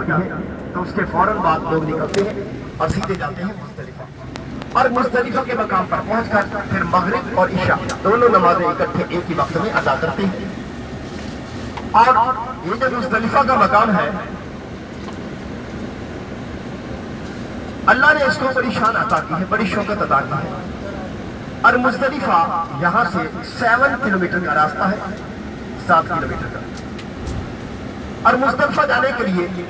جاتی ہے تو اس کے فوراً بعد لوگ نکلتے ہیں اور سیدھے جاتے ہیں مزدلفہ، اور مزدلفہ کے مقام پر پہنچ کر پھر مغرب اور عشاء دونوں نمازیں اکٹھے ایک ہی وقت میں ادا کرتے ہیں۔ اور یہ جو مزدلفہ کا مقام ہے، اللہ نے اس کو بڑی شان عطا کی ہے، بڑی شوکت عطا کی ہے، اور مزدلفہ یہاں سے 7 کلومیٹر کا راستہ ہے، 7 کلومیٹر کا، اور مزدلفہ جانے کے لیے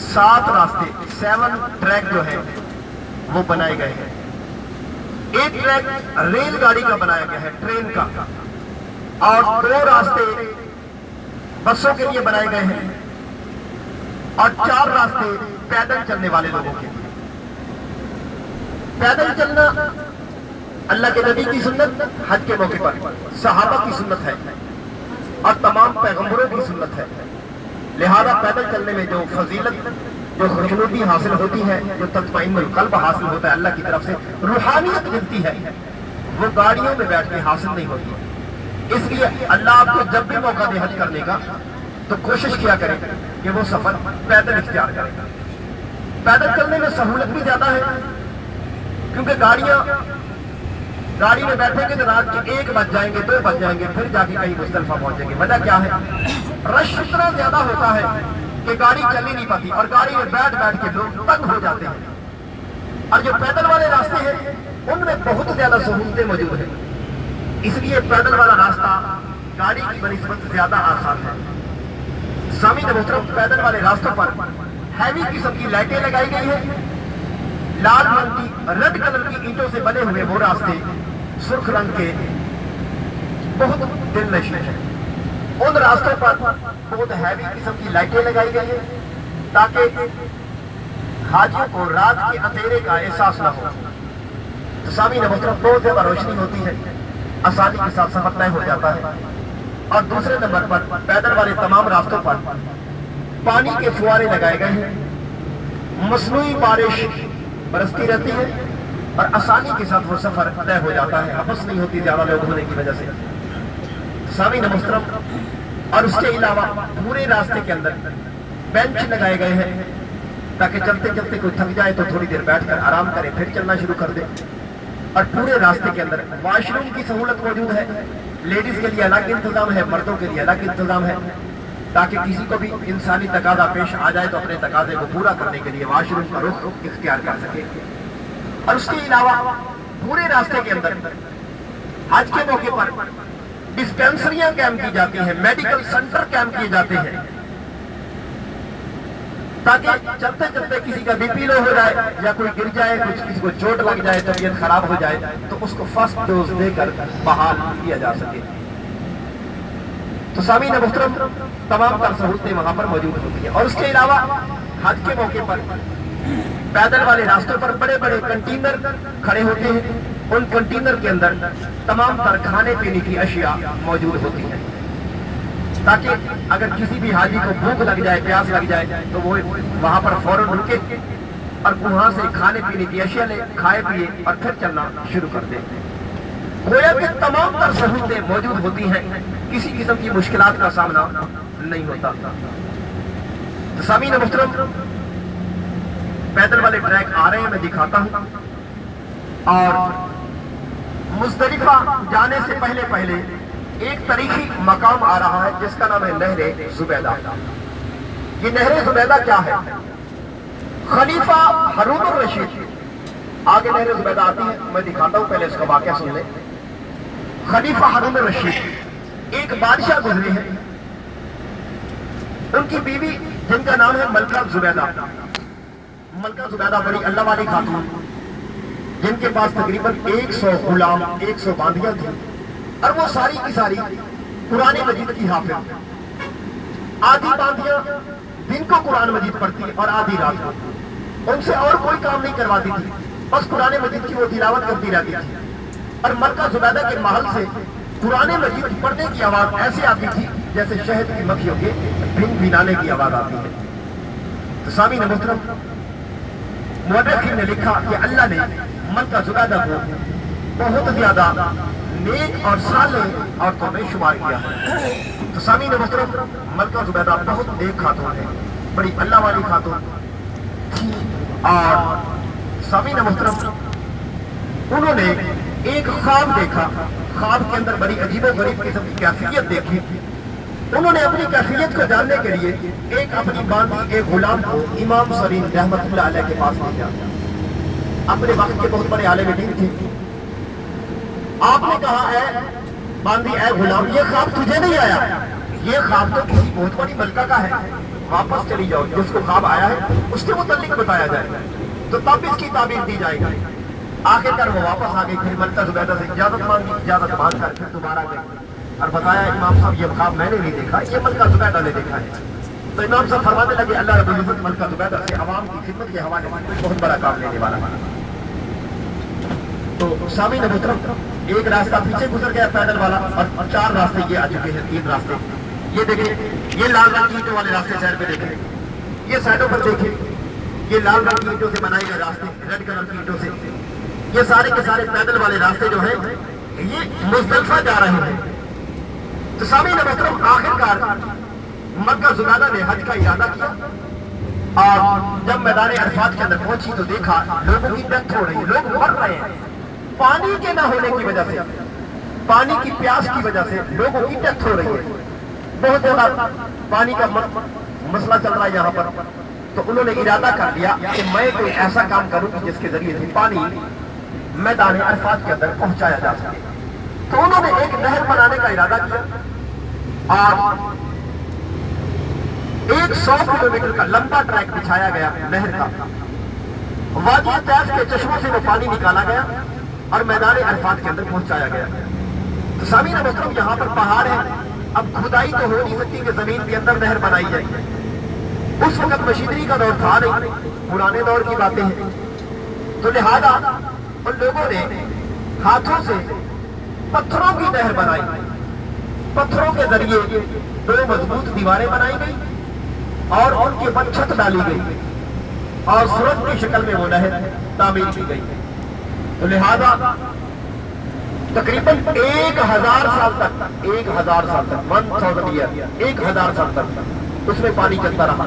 7 راستے، 7 ٹریک جو ہیں وہ بنائے گئے ہیں۔ ایک ٹریک ریل گاڑی کا بنایا گیا ہے، ٹرین کا، اور 2 راستے بسوں کے لیے بنائے گئے ہیں، اور 4 راستے پیدل چلنے والے لوگوں کے لیے۔ پیدل چلنا اللہ کے نبی کی سنت، حج کے موقع پر صحابہ کی سنت ہے اور تمام پیغمبروں کی سنت ہے، لہذا پیدل چلنے میں جو فضیلت، جو خوشنودی حاصل ہوتی ہے، جو تطمئن القلب حاصل ہوتا ہے، اللہ کی طرف سے روحانیت ملتی ہے، وہ گاڑیوں میں بیٹھ کے حاصل نہیں ہوتی۔ اس لیے اللہ آپ کو جب بھی موقع دے حج کرنے کا تو کوشش کیا کرے کہ وہ سفر پیدل اختیار کرے۔ پیدل چلنے میں سہولت بھی زیادہ ہے، کیونکہ گاڑی میں بیٹھیں گے تو رات کے 1 بج جائیں گے، 2 بج جائیں گے، پھر جا کے کہیں مزدلفہ پہنچیں گے۔ وجہ کیا ہے؟ رش اتنا زیادہ ہوتا ہے کہ گاڑی چل ہی نہیں پاتی، اور گاڑی میں بیٹھ بیٹھ کے لوگ تنگ ہو جاتے ہیں۔ اور جو پیدل والے راستے ہیں ان میں بہت زیادہ سہولتیں موجود ہیں، اس لیے پیدل والا راستہ گاڑی کی بنسبت زیادہ آسان ہے۔ سامعین محترم، پیدل والے راستوں پر ہیوی قسم کی لائٹیں لگائی گئی ہیں، لال رنگ کی، ریڈ کلر کی اینٹوں سے بنے ہوئے وہ راستے سرخ رنگ کے بہت دل نشین ہیں۔ ان راستوں پر بہت ہیوی قسم کی لائٹیں لگائی گئی ہیں تاکہ حاجیوں کو رات کے اندھیرے کا احساس نہ ہو۔ سامعین محترم، بہت زیادہ روشنی ہوتی ہے، آسانی کے ساتھ سفر طے ہو جاتا ہے۔ اور دوسرے نمبر پر پیدل والے تمام راستوں پر پانی کے فوارے لگائے گئے ہیں، مصنوعی بارش برستی رہتی ہے اور آسانی کے ساتھ وہ سفر طے ہو جاتا ہے، حبس نہیں ہوتی زیادہ لوگ ہونے کی وجہ سے۔ سامعین محترم، اور اس کے علاوہ پورے راستے کے اندر بینچ لگائے گئے ہیں تاکہ چلتے چلتے کوئی تھک جائے تو تھوڑی دیر بیٹھ کر آرام کرے، پھر چلنا شروع کر دے۔ اور پورے راستے کے اندر واش روم کی سہولت موجود ہے، لیڈیز کے لیے الگ انتظام ہے، مردوں کے لیے الگ انتظام ہے، تاکہ کسی کو بھی انسانی تقاضا پیش آ جائے تو اپنے تقاضے کو پورا کرنے کے لیے واش روم کا رخ اختیار کر سکے۔ اور اس کے علاوہ پورے راستے کے اندر حج کے موقع پر ڈسپینسریاں قائم کی جاتی ہیں، میڈیکل سینٹر قائم کیے جاتے ہیں، تاکہ چلتے چلتے کسی کا بی پی لو ہو جائے یا کوئی گر جائے، کسی کو چوٹ لگ جائے، طبیعت خراب ہو جائے تو اس کو فرسٹ ڈوز دے کر بحال کیا جا سکے۔ تو سامعین محترم، تمام تر سہولتیں وہاں پر موجود ہوتی ہیں۔ اور اس کے علاوہ حج کے موقع پر پیدل والے راستوں پر بڑے بڑے کنٹینر کھڑے ہوتے ہیں، ان کنٹینر کے اندر تمام تر کھانے پینے کی اشیاء موجود ہوتی ہیں، تاکہ اگر کسی بھی حاجی کو بھوک لگ جائے، پیاس لگ جائے تو وہ وہاں پر فوراً رکے اور وہاں سے کھانے پینے کی اشیاء لے، کھائے پیے اور پھر چلنا شروع کر دے۔ گویا کہ تمام تر سہولتیں موجود ہوتی ہیں، کسی قسم کی مشکلات کا سامنا نہیں ہوتا۔ تو سامعین محترم، پیدل والے ٹریک آ رہے ہیں، میں دکھاتا ہوں۔ اور مزدلفہ جانے سے پہلے ایک تاریخی مقام آ رہا ہے جس کا نام ہے نہر زبیدہ۔ یہ نہر زبیدہ کیا ہے؟ خلیفہ ہارون الرشید، آگے نہر زبیدہ آتی ہے، میں دکھاتا ہوں، پہلے اس کا واقعہ سن لیں۔ خلیفہ ہارون الرشید ایک بادشاہ گزرے ہیں، ان کی بیوی جن کا نام ہے ملکہ زبیدہ۔ ملکہ زبیدہ بڑی اللہ والی خاتون، جن کے پاس تقریباً 100 غلام، 100 باندیاں تھیں، اور وہ ساری کی ساری قرآن مجید کی حافظ۔ آدھی باندیاں دن کو قرآن مجید پڑھتی اور آدھی رات کو، ان سے اور کوئی کام نہیں کرواتی تھی، بس قرآن مجید کی وہ تلاوت کرتی رہتی تھی۔ اور ملکہ زبیدہ کے محل سے قرآن مجید پڑھنے کی آواز ایسے آتی تھی جیسے شہد کی مکھیوں کے بھن بھنانے کی آواز آتی ہے۔ تو سامعین محترم، مورخین نے لکھا کہ اللہ نے ملکہ زبیدہ کو بہت زیادہ نیک اور صالح عورتوں میں شمار کیا ہے۔ تو سامعین محترم، ملکہ زبیدہ بہت نیک خاتون ہے، بڑی اللہ والی خاتون تھی، اور سامعین محترم انہوں نے ایک خواب دیکھا، خواب کے اندر بڑی عجیب و غریب قسم کی کیفیت دیکھی۔ انہوں نے اپنی کیفیت کو جاننے کے لیے ایک اپنی باندھی ایک غلام کو امام سرین رحمت اللہ علیہ کے پاس بھیجا۔ اپنے وقت کے بہت بڑے عالم دین تھے۔ آپ نے کہا اے باندھی اے غلام، یہ خواب تجھے نہیں آیا، یہ خواب تو کسی بہت بڑی ملکہ کا ہے، واپس چلی جاؤ، جس کو خواب آیا ہے اس کے متعلق بتایا جائے گا تو تب اس کی تعبیر دی جائے گی۔ آخر کر وہ واپس آ گئی، پھر ملکہ زبیدہ سے اجازت مانگی، اجازت مانگ کر پھر دوبارہ گئی اور بتایا امام صاحب یہ خواب میں نے نہیں دیکھا، یہ ملکہ زبیدہ نے دیکھا ہے۔ تو امام صاحب فرمانے لگے اللہ رب العزت ملکہ زبیدہ سے عوام کی خدمت کے حوالے سے بہت بڑا کام لینے والا ہے۔ تو سامعین محترم ایک راستہ پیچھے گزر گیا پیدل والا، اور 4 راستے یہ آ چکے ہیں، 3 راستے یہ دیکھیں، یہ لال رنگ کی اینٹوں والے راستے سائڈ پہ دیکھیں، یہ سائڈوں پر دیکھیں، یہ لال رنگ کی اینٹوں سے بنائے گئے راستے، ریڈ کلر کی اینٹوں سے، یہ سارے کے سارے پیدل والے راستے جو ہیں یہ مزدلفہ جا رہے ہیں۔ تو سامعین محترم آخرکار مکہ زبیدہ نے حج کا ارادہ کیا، اور جب میدان عرفات کے اندر پہنچی تو دیکھا لوگوں کی ڈیتھ ہو رہی ہے، لوگ مر رہے ہیں پانی کے نہ ہونے کی وجہ سے، پانی کی پیاس کی وجہ سے لوگوں کی ڈیتھ ہو رہی ہے، بہت زیادہ پانی کا مسئلہ چل رہا ہے یہاں پر۔ تو انہوں نے ارادہ کر لیا کہ میں کوئی ایسا کام کروں جس کے ذریعے سے پانی میدان عرفات کے اندر پہنچایا جا سکے۔ تو انہوں نے ایک نہر بنانے کا ارادہ کیا، اور 100 کلومیٹر کا لمبا ٹریک بچھایا گیا نہر کا، وادی طیف کے چشموں سے وہ پانی نکالا گیا اور میدان عرفات کے اندر پہنچایا گیا۔ تو سامعین محترم یہاں پر پہاڑ ہے، اب کھدائی تو ہو نہیں سکتی کہ زمین کے اندر نہر بنائی جائے، اس وقت مشینری کا دور تھا نہیں، پرانے دور کی باتیں ہیں، تو لہذا ان لوگوں نے ہاتھوں سے پتھروں کی نہر بنائی، پتھروں کے ذریعے 2 مضبوط دیواریں بنائی گئی اور ان کے اوپر چھت ڈالی گئی اور سورج کی شکل میں وہ نہر تعمیر کی گئی۔ تو لہذا تقریباً 1000 سال تک 1000 سال تک 1000 سال تک اس میں پانی چلتا رہا،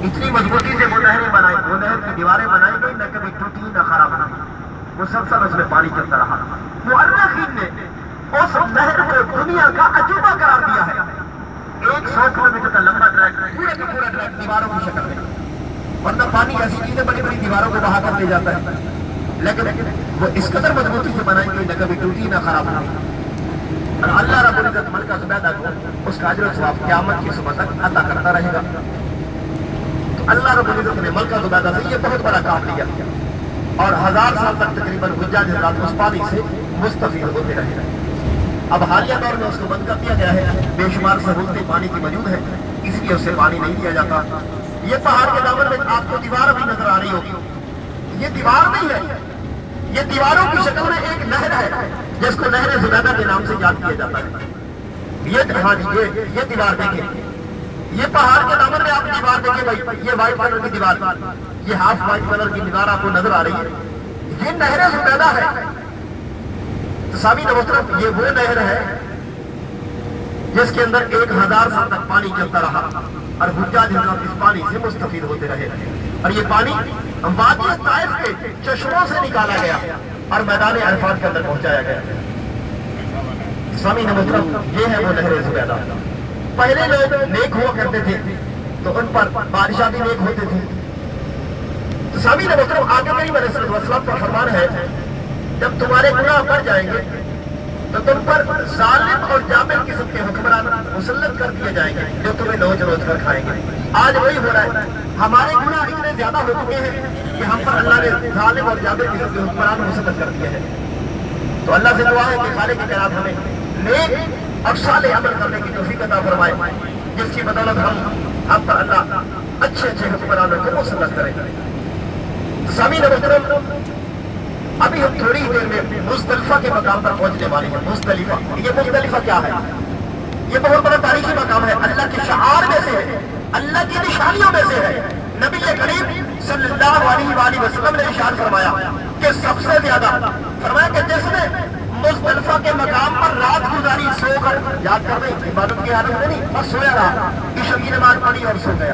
اتنی مضبوطی سے وہ نہریں بنائی، وہ نہر کی دیواریں بنائی گئی، نہ کبھی ٹوٹی نہ خراب ہوئی، مسلسل اس میں پانی چلتا رہا۔ مؤرخین نے اس نہر کو دنیا کا عجوبہ قرار دیا ہے۔ 100 کلومیٹر کا لمبا ٹریک، پورے کا پورا ٹریک دیواروں کی شکل میں، ورنہ پانی ایسی چیزیں بڑی بڑی دیواروں کو بہا کر لے جاتا ہے، لیکن وہ اس قدر مضبوطی سے بنائی گئی، نہ کبھی ٹوٹی نہ خراب ہوئی، اور اللہ رب العزت ملکہ زبیدہ کو اس کا اجر و ثواب قیامت کی صبح تک عطا کرتا رہے گا۔ تو اللہ رب العزت نے ملکہ زبیدہ سے یہ بہت بڑا کام لیا، اور 1000 سال تک تقریباً حجاج حضرات اس پانی سے مستفید ہوتے رہے۔ اب حالیہ دور میں اس کو بند کر دیا گیا ہے، بے شمار سہولتیں پانی کی موجود ہے، اس لیے اس سے پانی نہیں دیا جاتا۔ یہ پہاڑ کے دامن میں آپ کو دیوار ابھی نظر آ رہی ہوگی، یہ دیوار نہیں ہے، یہ دیواروں کی شکل میں ایک نہر ہے جس کو نہر زبیدہ کے نام سے یاد کیا جاتا ہے۔ یہ دیوار دیکھیں، یہ پہاڑ کے دامن میں آپ دیوار دیکھیں بھائی، یہ وائٹ کلر کی دیوار، یہ ہاف وائٹ کلر کی دیوار آپ کو نظر آ رہی ہے، یہ نہر زبیدہ ہے۔ سامعین محترم یہ وہ نہر ہے جس کے اندر 1000 سال تک پانی چلتا رہا اور حجاج حضرات اس پانی سے مستفید ہوتے رہے، اور یہ پانی وادی طائف کے چشموں سے نکالا گیا اور میدان عرفات کے اندر پہنچایا گیا۔ سامعین محترم یہ ہے وہ نہر زبیدہ۔ پہلے لوگ نیک ہوا کرتے تھے تو ان پر بادشاہ بھی نیک ہوتے تھے۔ تو سامعین محترم آگے کریم علیہ الصلوۃ والسلام کا فرمان ہے جب تمہارے گناہ بڑھ جائیں گے تو تم پر ظالم اور جابر قسم کے حکمران مسلط کر دیے جائیں گے جو تمہیں نوچ روچ کر کھائیں گے۔ آج وہی ہو رہا ہے، ہمارے گناہ اتنے زیادہ ہو چکے ہیں کہ ہم پر اللہ نے ظالم اور جابر قسم کے حکمران مسلط کر دیے ہیں۔ تو اللہ سے دعا ہے کہ خالق کی کائنات ہمیں نیک اور صالح عمل کرنے کی توفیق عطا فرمائے، جس کی بدولت ہم پر اللہ اچھے اچھے حکمرانوں کو مسلط کرے۔ سامعین محترم ابھی ہم تھوڑی ہی دیر میں مزدلفہ کے مقام پر پہنچنے والے ہیں۔ مزدلفہ، یہ مزدلفہ کیا ہے؟ یہ بہت بڑا تاریخی مقام ہے، اللہ کے شعار میں سے ہے، اللہ کی نشانیوں میں سے ہے۔ نبی کریم صلی اللہ علیہ وآلہ وسلم نے ارشاد فرمایا کہ سب سے زیادہ فرمایا کہ جس نے مزدلفہ کے مقام پر رات گزاری سو کر، یاد کر رہے عبادت کی حالت میں نہیں، اور سویا رہا، عشاء کی نماز پڑھی اور سو گیا،